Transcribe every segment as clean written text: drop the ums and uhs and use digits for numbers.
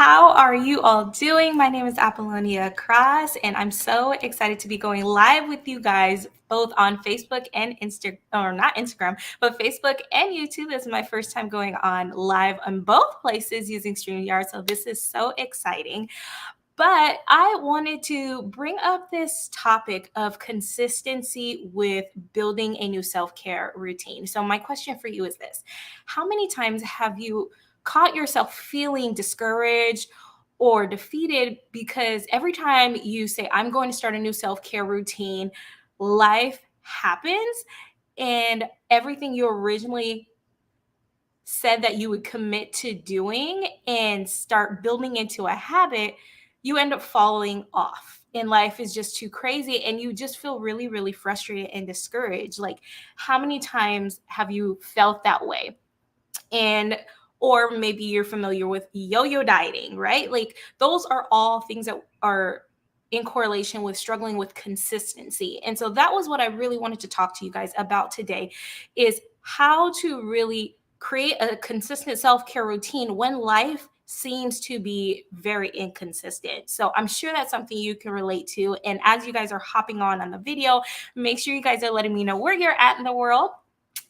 How are you all doing? My name is Apollonia Cross, and I'm so excited to be going live with you guys both on Facebook and Instagram, or not Instagram, but Facebook and YouTube. This is my first time going on live on both places using StreamYard, so this is so exciting. But I wanted to bring up this topic of consistency with building a new self-care routine. So my question for you is this: how many times have you caught yourself feeling discouraged or defeated because every time you say, I'm going to start a new self-care routine, life happens and everything you originally said that you would commit to doing and start building into a habit, you end up falling off. And life is just too crazy and you just feel really, really frustrated and discouraged. Like, how many times have you felt that way? And or maybe you're familiar with yo-yo dieting, right? Like, those are all things that are in correlation with struggling with consistency. And so that was what I really wanted to talk to you guys about today, is how to really create a consistent self-care routine when life seems to be very inconsistent. So I'm sure that's something you can relate to. And as you guys are hopping on the video, make sure you guys are letting me know where you're at in the world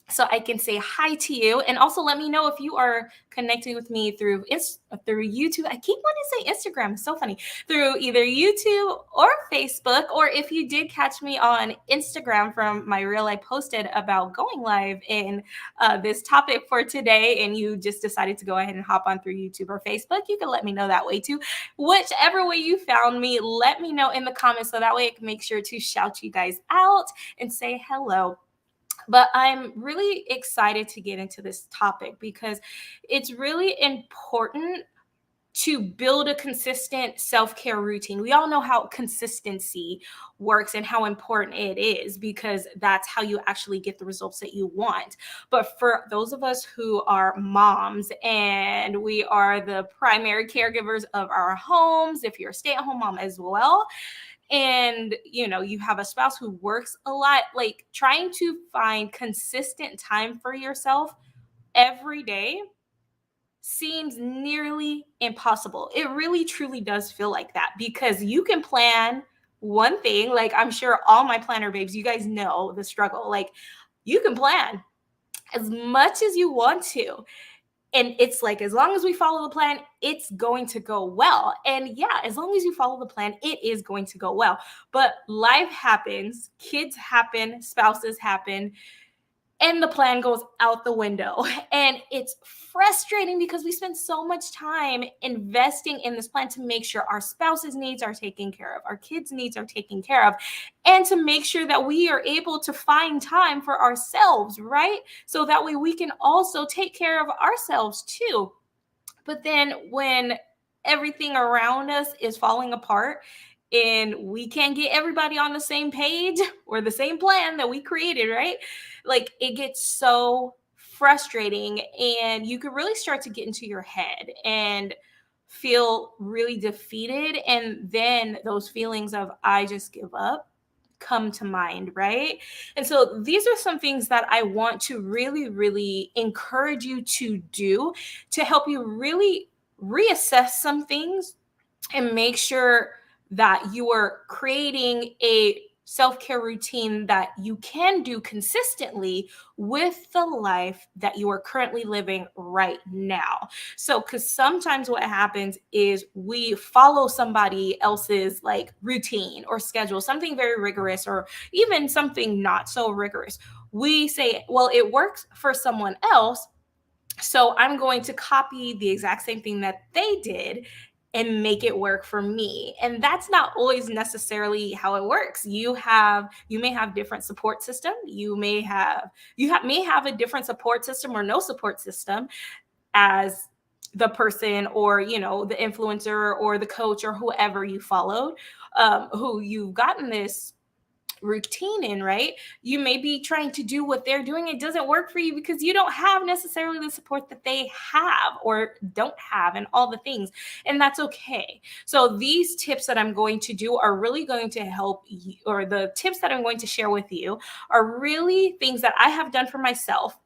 so I can say hi to you. And also let me know if you are connecting with me through YouTube. I keep wanting to say Instagram. It's so funny. Through either YouTube or Facebook, or if you did catch me on Instagram from my reel I posted about going live in this topic for today, and you just decided to go ahead and hop on through YouTube or Facebook, you can let me know that way too. Whichever way you found me, let me know in the comments so that way I can make sure to shout you guys out and say hello. But I'm really excited to get into this topic because it's really important to build a consistent self-care routine. We all know how consistency works and how important it is, because that's how you actually get the results that you want. But for those of us who are moms and we are the primary caregivers of our homes, if you're a stay-at-home mom as well, and you have a spouse who works a lot, like, trying to find consistent time for yourself every day seems nearly impossible. It really truly does feel like that, because you can plan one thing, like, I'm sure all my planner babes, you guys know the struggle. Like, you can plan as much as you want to, and it's like, as long as we follow the plan, it's going to go well. And yeah, as long as you follow the plan, it is going to go well. But life happens, kids happen, spouses happen, and the plan goes out the window. And it's frustrating because we spend so much time investing in this plan to make sure our spouse's needs are taken care of, our kids' needs are taken care of, and to make sure that we are able to find time for ourselves, right? So that way we can also take care of ourselves too. But then when everything around us is falling apart and we can't get everybody on the same page or the same plan that we created, right? Like, it gets so frustrating and you could really start to get into your head and feel really defeated. And then those feelings of, I just give up, come to mind, right? And so these are some things that I want to really, really encourage you to do to help you really reassess some things and make sure that you are creating a self-care routine that you can do consistently with the life that you are currently living right now. So, because sometimes what happens is we follow somebody else's like routine or schedule, something very rigorous or even something not so rigorous. We say, well, it works for someone else, so I'm going to copy the exact same thing that they did and make it work for me. And that's not always necessarily how it works. You may have different support system. May have a different support system or no support system as the person, or the influencer or the coach or whoever you followed, who you've gotten this routine in, right? You may be trying to do what they're doing. It doesn't work for you because you don't have necessarily the support that they have or don't have and all the things. And that's okay. So these tips that I'm going to do are really going to help you, or the tips that I'm going to share with you are really things that I have done for myself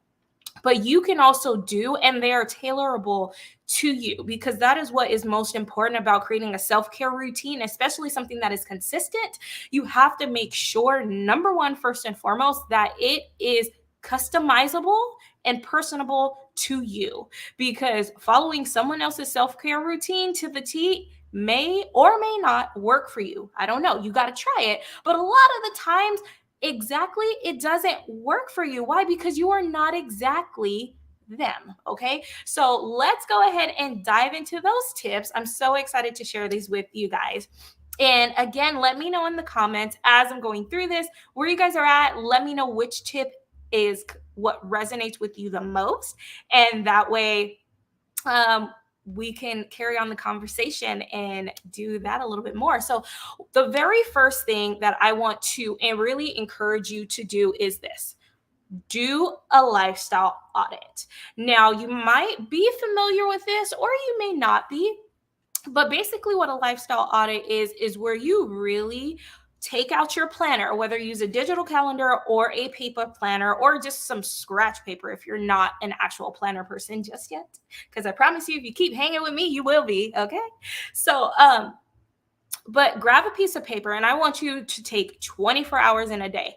but you can also do, and they are tailorable to you, because that is what is most important about creating a self-care routine, especially something that is consistent. You have to make sure, number one, first and foremost, that it is customizable and personable to you, because following someone else's self-care routine to the T may or may not work for you. I don't know. You got to try it. But a lot of the times, exactly, it doesn't work for you. Why? Because you are not exactly them. Okay. So let's go ahead and dive into those tips. I'm so excited to share these with you guys. And again, let me know in the comments as I'm going through this where you guys are at. Let me know which tip is what resonates with you the most. And that way, we can carry on the conversation and do that a little bit more. So the very first thing that I want to and really encourage you to do is this: do a lifestyle audit. Now, you might be familiar with this or you may not be, but basically what a lifestyle audit is where you really take out your planner, whether you use a digital calendar or a paper planner or just some scratch paper if you're not an actual planner person just yet, because I promise you, if you keep hanging with me, you will be. Okay. So but grab a piece of paper, and I want you to take 24 hours in a day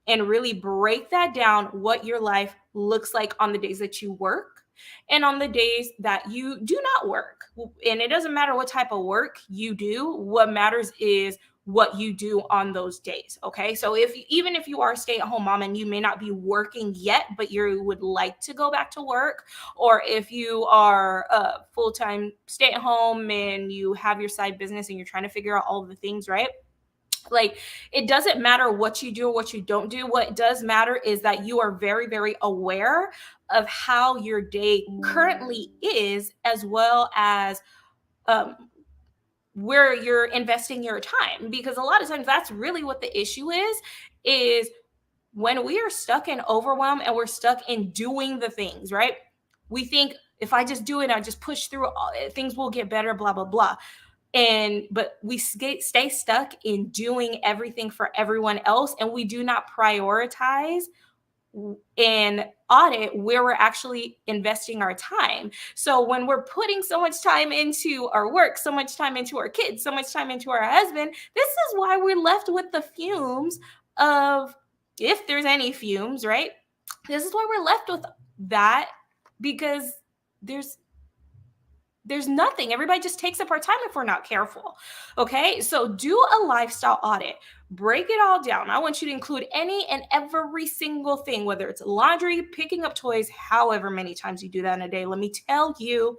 and really break that down, what your life looks like on the days that you work and on the days that you do not work. And it doesn't matter what type of work you do. What matters is what you do on those days. Okay. So even if you are a stay-at-home mom and you may not be working yet, but you would like to go back to work, or if you are a full-time stay-at-home and you have your side business and you're trying to figure out all of the things, right? Like, it doesn't matter what you do or what you don't do. What does matter is that you are very, very aware of how your day currently is, as well as where you're investing your time. Because a lot of times that's really what the issue is when we are stuck in overwhelm and we're stuck in doing the things, right? We think, if I just do it, I just push through, things will get better, blah, blah, blah. But we stay stuck in doing everything for everyone else, and we do not prioritize and audit where we're actually investing our time. So when we're putting so much time into our work, so much time into our kids, so much time into our husband, this is why we're left with the fumes of, if there's any fumes, right? This is why we're left with that, because there's nothing. Everybody just takes up our time if we're not careful. Okay. So do a lifestyle audit, break it all down. I want you to include any and every single thing, whether it's laundry, picking up toys, however many times you do that in a day. Let me tell you,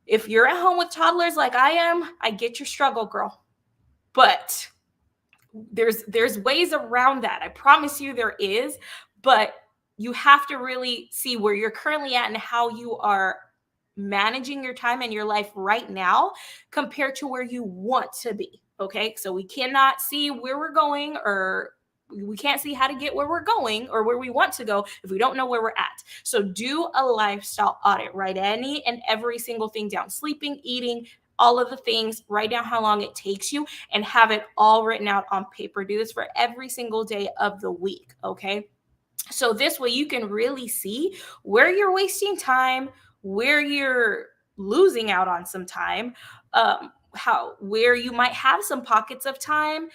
if you're at home with toddlers like I am, I get your struggle, girl. But there's ways around that. I promise you there is, but you have to really see where you're currently at and how you are managing your time and your life right now compared to where you want to be. Okay. So we cannot see where we're going, or we can't see how to get where we're going or where we want to go if we don't know where we're at. So do a lifestyle audit, write any and every single thing down: sleeping, eating, all of the things. Write down how long it takes you and have it all written out on paper. Do this for every single day of the week. Okay. So this way you can really see where you're wasting time, where you're losing out on some time, where you might have some pockets of time,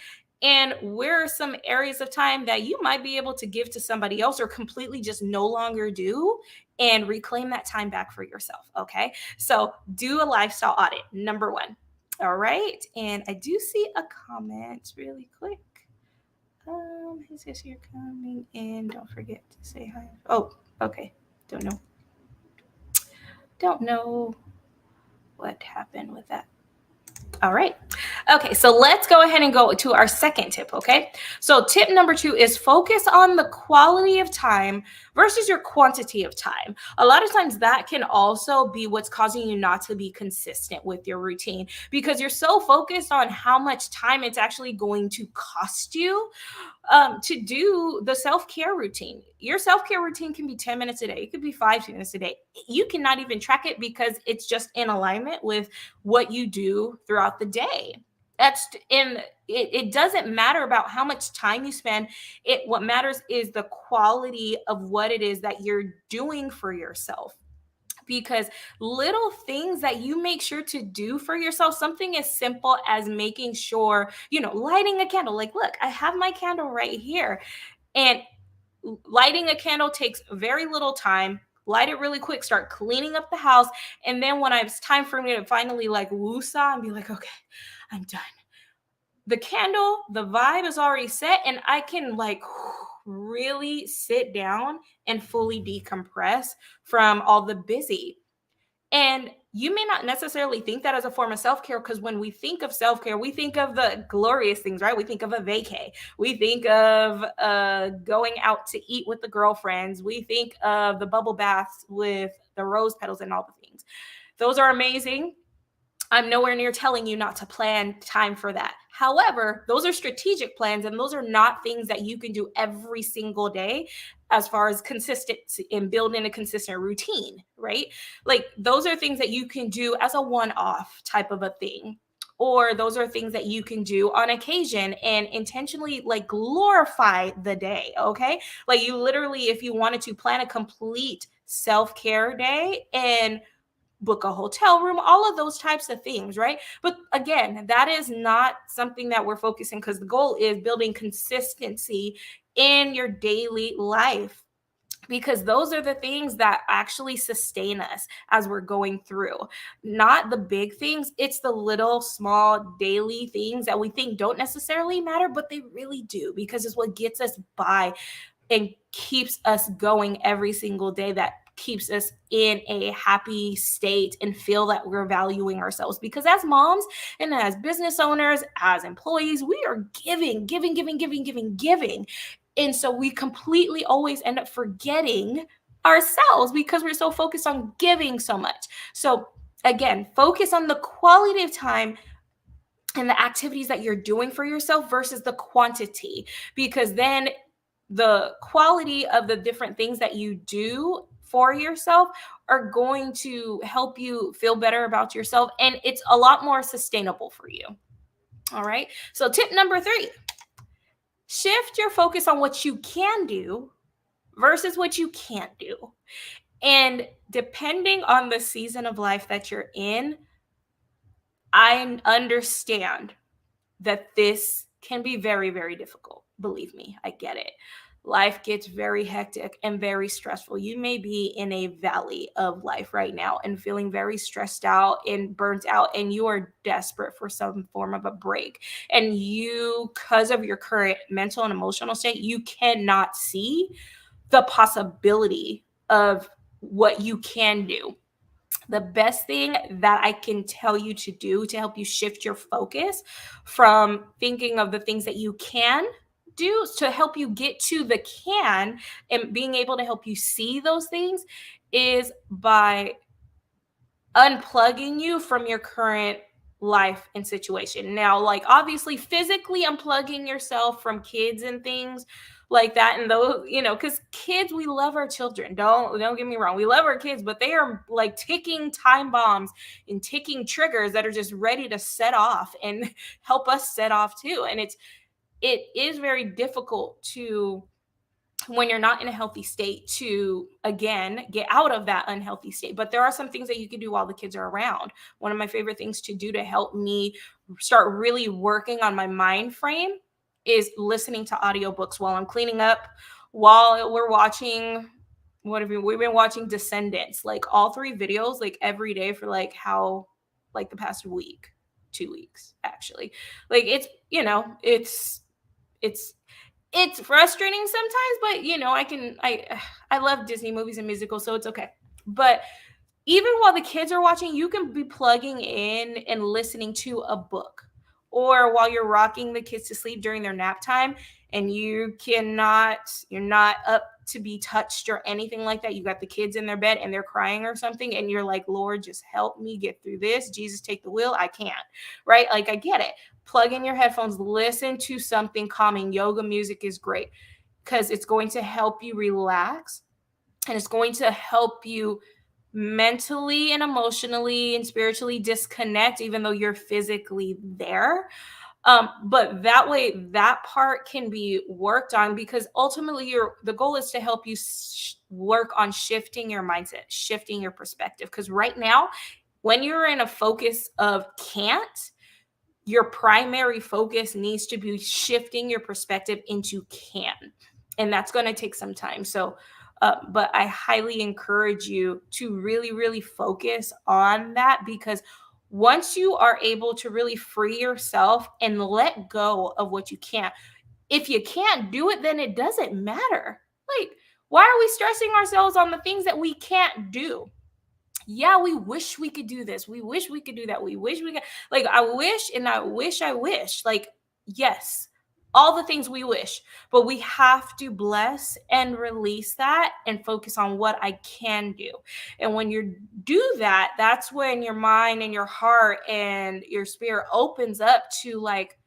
and where are some areas of time that you might be able to give to somebody else or completely just no longer do, and reclaim that time back for yourself. Okay. So do a lifestyle audit, number one. All right. And I do see a comment really quick. He says you're coming in. Don't forget to say hi. Oh, okay. Don't know what happened with that. All right. Okay, so let's go ahead and go to our second tip, okay? So tip number 2 is focus on the quality of time versus your quantity of time. A lot of times that can also be what's causing you not to be consistent with your routine, because you're so focused on how much time it's actually going to cost you to do the self-care routine. Your self-care routine can be 10 minutes a day. It could be 5 minutes a day. You cannot even track it because it's just in alignment with what you do throughout the day. That's in it doesn't matter about how much time you spend. What matters is the quality of what it is that you're doing for yourself, because little things that you make sure to do for yourself, something as simple as making sure, lighting a candle. Like, look, I have my candle right here. And lighting a candle takes very little time. Light it really quick, start cleaning up the house. And then when it's time for me to finally like woosah and be like, okay, I'm done. The candle, the vibe is already set, and I can like really sit down and fully decompress from all the busy. And you may not necessarily think that as a form of self-care, because when we think of self-care, we think of the glorious things, right? We think of a vacay. We think of going out to eat with the girlfriends. We think of the bubble baths with the rose petals and all the things. Those are amazing. I'm nowhere near telling you not to plan time for that. However, those are strategic plans, and those are not things that you can do every single day as far as consistency and building a consistent routine, right? Like, those are things that you can do as a one-off type of a thing. Or those are things that you can do on occasion and intentionally like glorify the day, okay? Like, you literally, if you wanted to plan a complete self-care day and book a hotel room, all of those types of things, right? But again, that is not something that we're focusing, because the goal is building consistency in your daily life, because those are the things that actually sustain us as we're going through. Not the big things, it's the little small daily things that we think don't necessarily matter, but they really do, because it's what gets us by and keeps us going every single day, that keeps us in a happy state and feel that we're valuing ourselves. Because as moms and as business owners, as employees, we are giving. And so we completely always end up forgetting ourselves because we're so focused on giving so much. So again, focus on the quality of time and the activities that you're doing for yourself versus the quantity, because then the quality of the different things that you do for yourself are going to help you feel better about yourself, and it's a lot more sustainable for you. All right. So tip number 3, shift your focus on what you can do versus what you can't do. And depending on the season of life that you're in, I understand that this can be very, very difficult. Believe me, I get it. Life gets very hectic and very stressful. You may be in a valley of life right now and feeling very stressed out and burnt out, and you are desperate for some form of a break. And you, because of your current mental and emotional state, you cannot see the possibility of what you can do. The best thing that I can tell you to do to help you shift your focus from thinking of the things that you can do to help you get to the can and being able to help you see those things is by unplugging you from your current life and situation. Now, like, obviously physically unplugging yourself from kids and things like that, and those, because kids, we love our children. Don't get me wrong, we love our kids, but they are like ticking time bombs and ticking triggers that are just ready to set off and help us set off too. And it is very difficult to, when you're not in a healthy state, to again get out of that unhealthy state. But there are some things that you can do while the kids are around. One of my favorite things to do to help me start really working on my mind frame is listening to audiobooks while I'm cleaning up, while we're watching, we've been watching Descendants, like all 3 videos, like every day for like the past week, 2 weeks actually. Like, it's frustrating sometimes, but I love Disney movies and musicals, so it's okay. But even while the kids are watching, you can be plugging in and listening to a book, or while you're rocking the kids to sleep during their nap time, and you're not up to be touched or anything like that. You got the kids in their bed and they're crying or something, and you're like, Lord, just help me get through this. Jesus, take the wheel. I can't, right? Like, I get it. Plug in your headphones, listen to something calming. Yoga music is great because it's going to help you relax, and it's going to help you mentally and emotionally and spiritually disconnect, even though you're physically there. But that way, that part can be worked on, because ultimately the goal is to help you work on shifting your mindset, shifting your perspective. Because right now, when you're in a focus of can't, your primary focus needs to be shifting your perspective into can. And that's going to take some time. So, but I highly encourage you to really, really focus on that, because once you are able to really free yourself and let go of what you can't, if you can't do it, then it doesn't matter. Like, why are we stressing ourselves on the things that we can't do? Yeah, we wish we could do this. We wish we could do that. We wish we could, like, I wish and I wish. Like, yes, all the things we wish, but we have to bless and release that and focus on what I can do. And when you do that, that's when your mind and your heart and your spirit opens up to, like,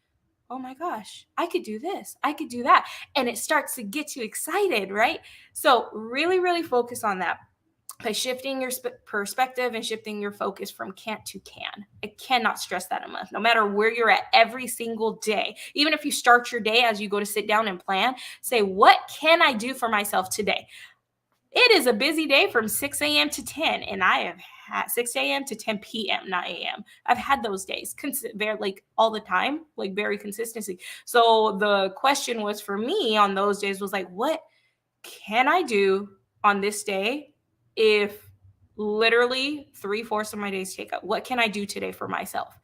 oh my gosh, I could do this. I could do that. And it starts to get you excited, right? So really, really focus on that by shifting your perspective and shifting your focus from can't to can. I cannot stress that enough. No matter where you're at every single day, even if you start your day as you go to sit down and plan, say, what can I do for myself today? It is a busy day from 6 a.m. to 10, and I have had 6 a.m. to 10 p.m., not a.m. I've had those days, like all the time, like very consistency. So the question was for me on those days was like, what can I do on this day if literally 3/4 of my days take up? What can I do today for myself?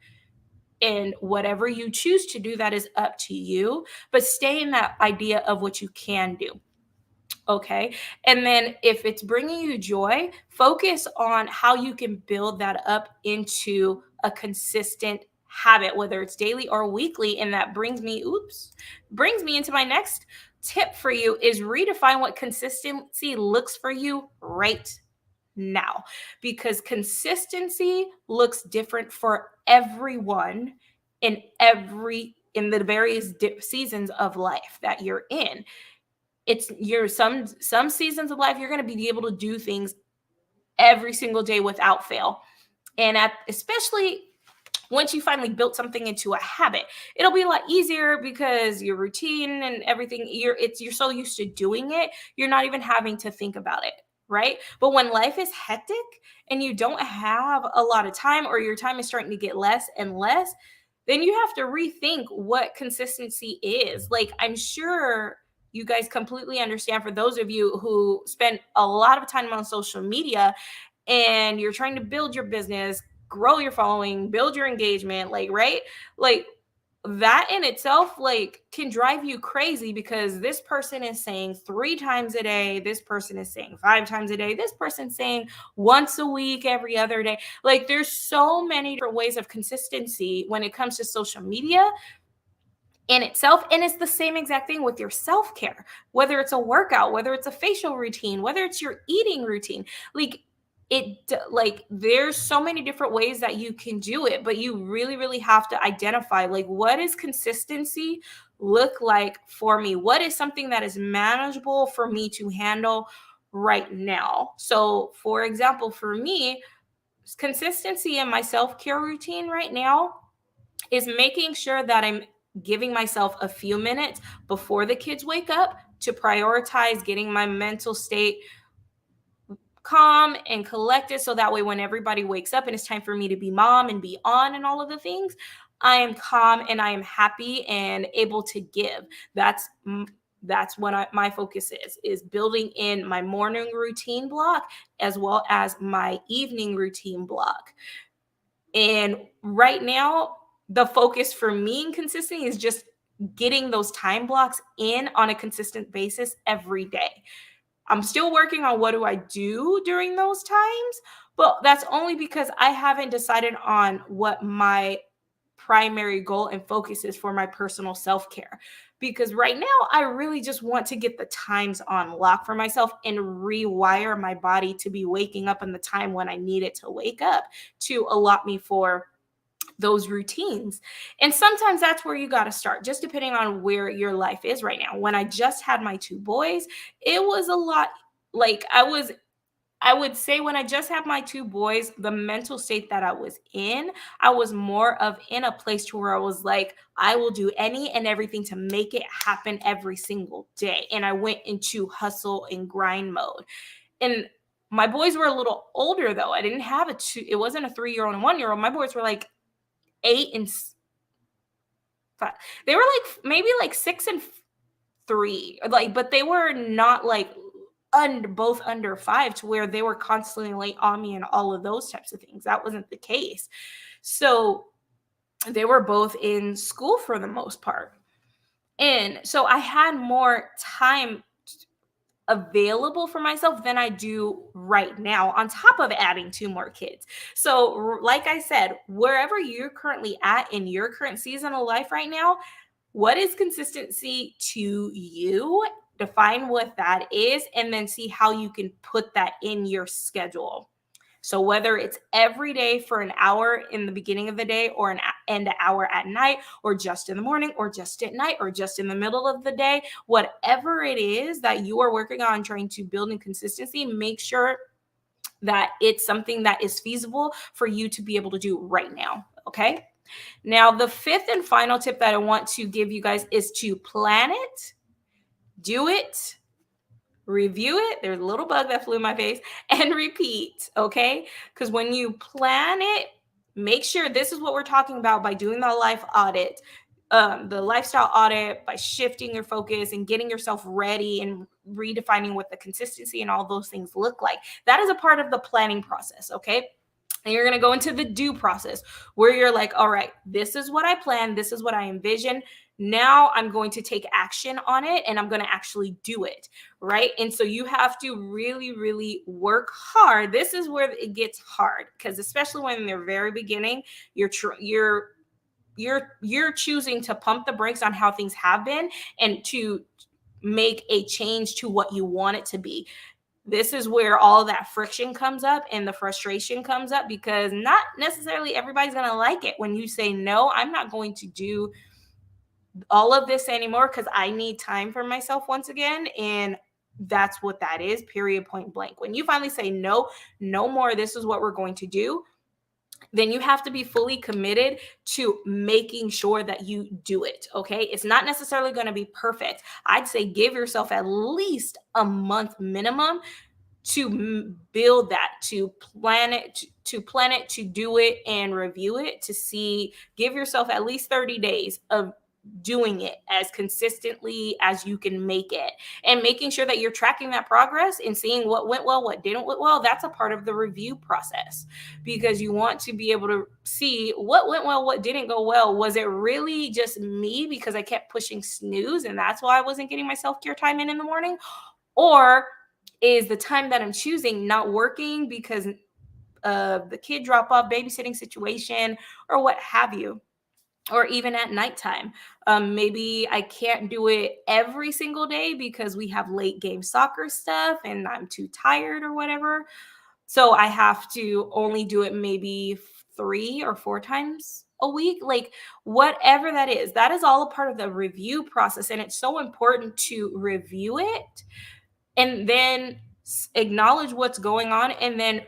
And whatever you choose to do, that is up to you. But stay in that idea of what you can do. Okay. And then if it's bringing you joy, focus on how you can build that up into a consistent habit, whether it's daily or weekly. And that brings me into my next tip for you is redefine what consistency looks for you right now, because consistency looks different for everyone in the various seasons of life that you're in. It's your some seasons of life you're going to be able to do things every single day without fail, and especially once you finally built something into a habit, it'll be a lot easier because your routine and everything, you're so used to doing it, you're not even having to think about it, right? But when life is hectic and you don't have a lot of time, or your time is starting to get less and less, then you have to rethink what consistency is. Like, I'm sure you guys completely understand, for those of you who spend a lot of time on social media and you're trying to build your business, grow your following, build your engagement, like, right? Like, that in itself, like, can drive you crazy, because this person is saying 3 times a day, this person is saying 5 times a day, this person's saying once a week, every other day. Like, there's so many different ways of consistency when it comes to social media in itself. And it's the same exact thing with your self-care, whether it's a workout, whether it's a facial routine, whether it's your eating routine. Like, there's so many different ways that you can do it, but you really, really have to identify, like, what is consistency look like for me? What is something that is manageable for me to handle right now? So for example, for me, consistency in my self-care routine right now is making sure that I'm giving myself a few minutes before the kids wake up to prioritize getting my mental state calm and collected, so that way when everybody wakes up and it's time for me to be mom and be on and all of the things, I am calm and I am happy and able to give. That's what my focus is building in my morning routine block as well as my evening routine block. And right now, the focus for me in consistency is just getting those time blocks in on a consistent basis every day. I'm still working on what do I do during those times, but that's only because I haven't decided on what my primary goal and focus is for my personal self-care. Because right now, I really just want to get the times on lock for myself and rewire my body to be waking up in the time when I need it to wake up, to allot me for those routines. And sometimes that's where you got to start, just depending on where your life is right now. When I just had my 2 boys, it was a lot. Like, I was I would say when I just had my two boys, the mental state that I was in, I was more of in a place to where I was like, I will do any and everything to make it happen every single day. And I went into hustle and grind mode. And my boys were a little older though. I didn't have it wasn't a 3-year-old and 1-year-old. My boys were like 8 and 5. They were like maybe like 6 and 3. Like, but they were not like both under 5 to where they were constantly like on me and all of those types of things. That wasn't the case. So they were both in school for the most part. And so I had more time available for myself than I do right now, on top of adding 2 more kids. So, like I said, wherever you're currently at in your current season of life right now, what is consistency to you? Define what that is, and then see how you can put that in your schedule. So whether it's every day for an hour in the beginning of the day, or an hour at night, or just in the morning, or just at night, or just in the middle of the day, whatever it is that you are working on trying to build in consistency, make sure that it's something that is feasible for you to be able to do right now. Okay. Now, the fifth and final tip that I want to give you guys is to plan it, do it, review it. There's a little bug that flew in my face, and repeat. Okay. Because when you plan it, make sure this is what we're talking about by doing the life audit, the lifestyle audit, by shifting your focus and getting yourself ready and redefining what the consistency and all those things look like. That is a part of the planning process. Okay. And you're going to go into the do process where you're like, all right, this is what I planned. This is what I envision. Now I'm going to take action on it and I'm going to actually do it. Right. And so you have to really, really work hard. This is where it gets hard, because especially when they're very beginning, you're choosing to pump the brakes on how things have been and to make a change to what you want it to be. This is where all that friction comes up and the frustration comes up, because not necessarily everybody's going to like it when you say, no, I'm not going to do all of this anymore because I need time for myself once again. And that's what that is, period, point blank. When you finally say, no, no more, this is what we're going to do, then you have to be fully committed to making sure that you do it. Okay. It's not necessarily going to be perfect. I'd say give yourself at least a month minimum to build that, to plan it, to do it and review it, to see, give yourself at least 30 days of doing it as consistently as you can make it, and making sure that you're tracking that progress and seeing what went well, what didn't went well. That's a part of the review process, because you want to be able to see what went well, what didn't go well. Was it really just me because I kept pushing snooze and that's why I wasn't getting my self-care time in the morning? Or is the time that I'm choosing not working because of the kid drop off babysitting situation or what have you? Or even at nighttime. Maybe I can't do it every single day because we have late game soccer stuff and I'm too tired or whatever. So I have to only do it maybe 3 or 4 times a week. Like, whatever that is all a part of the review process. And it's so important to review it and then acknowledge what's going on, and then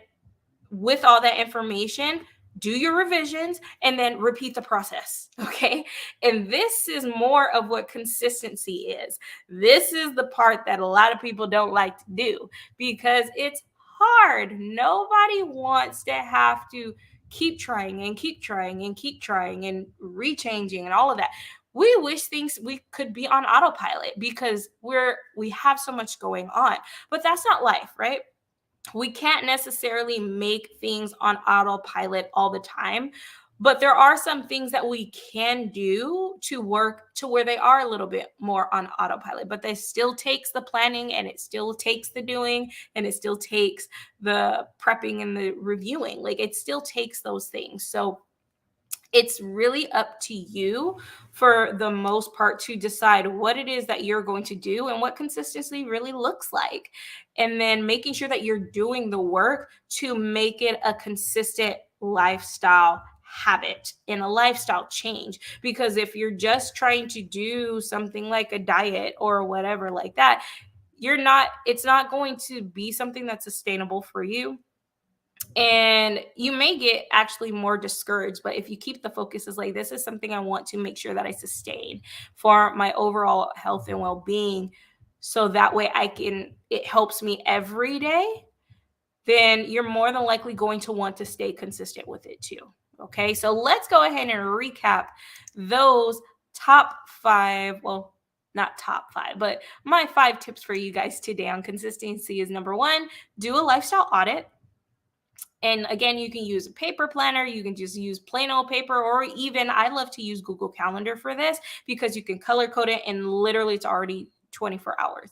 with all that information, do your revisions and then repeat the process. Okay. And this is more of what consistency is. This is the part that a lot of people don't like to do because it's hard. Nobody wants to have to keep trying and keep trying and keep trying and rechanging and all of that. We wish we could be on autopilot because we have so much going on, but that's not life, right? We can't necessarily make things on autopilot all the time, but there are some things that we can do to work to where they are a little bit more on autopilot, but they still takes the planning, and it still takes the doing, and it still takes the prepping and the reviewing. Like, it still takes those things. So it's really up to you for the most part to decide what it is that you're going to do and what consistency really looks like. And then making sure that you're doing the work to make it a consistent lifestyle habit and a lifestyle change. Because if you're just trying to do something like a diet or whatever like that, it's not going to be something that's sustainable for you. And you may get actually more discouraged, but if you keep the focus as like, this is something I want to make sure that I sustain for my overall health and well-being, so that way it helps me every day, then you're more than likely going to want to stay consistent with it too. Okay, so let's go ahead and recap those top 5, well, not top 5, but my 5 tips for you guys today on consistency is: number 1, do a lifestyle audit. And again, you can use a paper planner, you can just use plain old paper, or even I love to use Google Calendar for this because you can color code it and literally it's already 24 hours.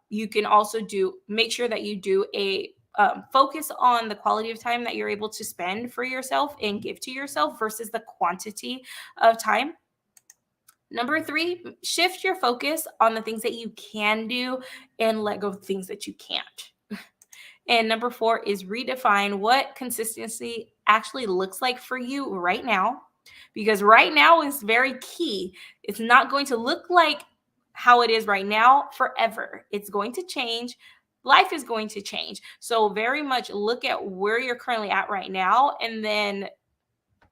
You can also make sure that you do a focus on the quality of time that you're able to spend for yourself and give to yourself versus the quantity of time. Number 3, shift your focus on the things that you can do and let go of things that you can't. And number 4 is redefine what consistency actually looks like for you right now, because right now is very key. It's not going to look like how it is right now forever. It's going to change. Life is going to change. So very much look at where you're currently at right now, and then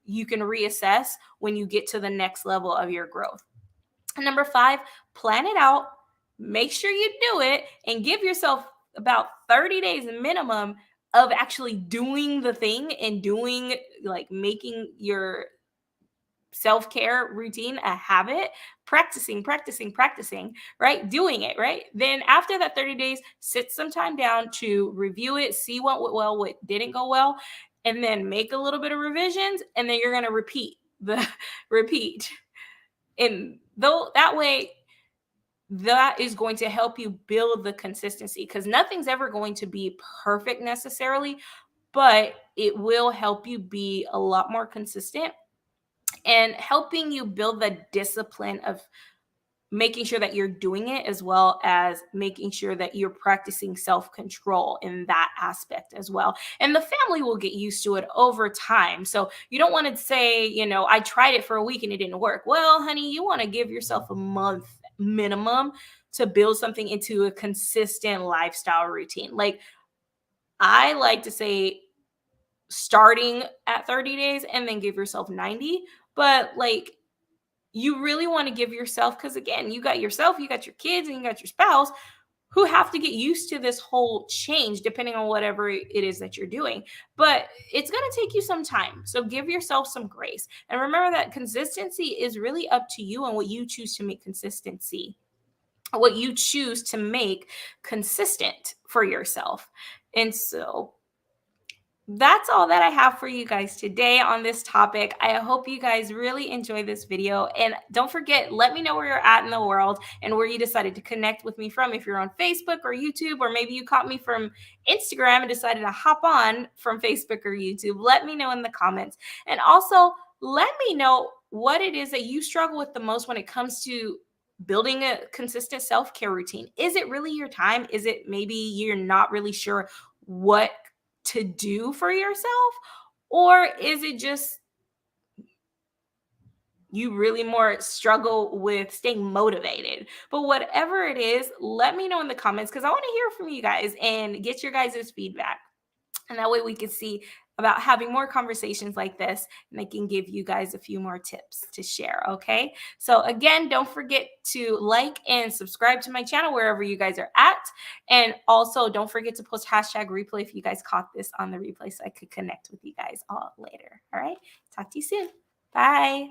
you can reassess when you get to the next level of your growth. And number 5, plan it out. Make sure you do it and give yourself about 30 days minimum of actually doing the thing and making your self-care routine a habit, practicing, right? Doing it, right? Then after that 30 days, sit some time down to review it, see what went well, what didn't go well, and then make a little bit of revisions, and then you're going to repeat. And though that way, that is going to help you build the consistency, because nothing's ever going to be perfect necessarily, but it will help you be a lot more consistent and helping you build the discipline of making sure that you're doing it, as well as making sure that you're practicing self-control in that aspect as well. And the family will get used to it over time. So you don't want to say, I tried it for a week and it didn't work. Well, honey, you want to give yourself a month minimum to build something into a consistent lifestyle routine. Like, I like to say starting at 30 days and then give yourself 90, but you really want to give yourself, because again, you got yourself, you got your kids, and you got your spouse who have to get used to this whole change depending on whatever it is that you're doing. But it's going to take you some time. So give yourself some grace. And remember that consistency is really up to you and what you choose to make consistent for yourself. And so that's all that I have for you guys today on this topic. I hope you guys really enjoy this video. And don't forget, let me know where you're at in the world and where you decided to connect with me from. If you're on Facebook or YouTube, or maybe you caught me from Instagram and decided to hop on from Facebook or YouTube, let me know in the comments. And also, let me know what it is that you struggle with the most when it comes to building a consistent self-care routine. Is it really your time? Is it maybe you're not really sure what to do for yourself? Or is it just you really more struggle with staying motivated? But whatever it is, let me know in the comments, because I want to hear from you guys and get your guys' feedback. And that way we can see about having more conversations like this, and I can give you guys a few more tips to share, okay? So again, don't forget to like and subscribe to my channel wherever you guys are at. And also don't forget to post #replay if you guys caught this on the replay, so I could connect with you guys all later, all right? Talk to you soon. Bye.